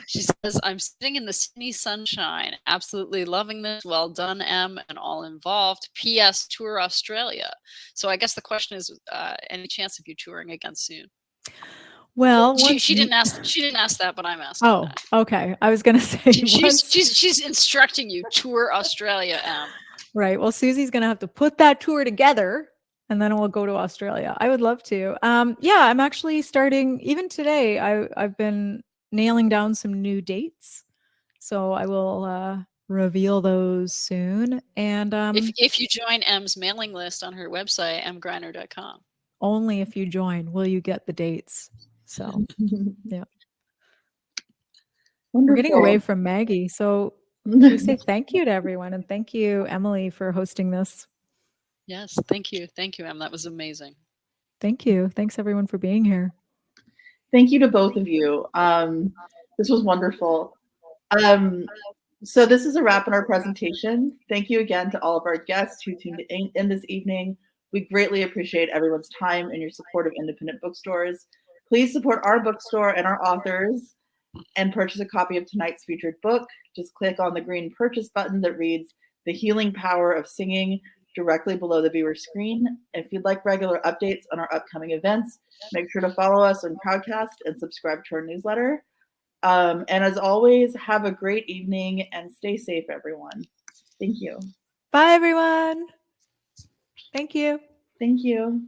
She says, I'm sitting in the Sydney sunshine, absolutely loving this. Well done, Emm, and all involved. P.S. Tour Australia. So I guess the question is, any chance of you touring again soon? Well, she didn't ask. She didn't ask that, but I'm asking. Oh, that. Okay. I was going to say she's instructing you, tour Australia, Emm. Right. Well, Susie's going to have to put that tour together, and then we'll go to Australia. I would love to. Yeah, I'm actually starting even today. I've been nailing down some new dates, so I will reveal those soon. And if you join Emm's mailing list on her website, emmgryner.com, only if you join will you get the dates. So yeah, wonderful. We're getting away from Maggie, so we say thank you to everyone, and thank you, Emily, for hosting this. Yes, thank you, Emm. That was amazing. Thank you. Thanks everyone for being here. Thank you to both of you. This was wonderful. So this is a wrap in our presentation. Thank you again to all of our guests who tuned in this evening. We greatly appreciate everyone's time and your support of independent bookstores. Please support our bookstore and our authors and purchase a copy of tonight's featured book. Just click on the green purchase button that reads The Healing Power of Singing directly below the viewer screen. If you'd like regular updates on our upcoming events, make sure to follow us on Crowdcast and subscribe to our newsletter. And as always, have a great evening and stay safe, everyone. Thank you. Bye, everyone. Thank you. Thank you.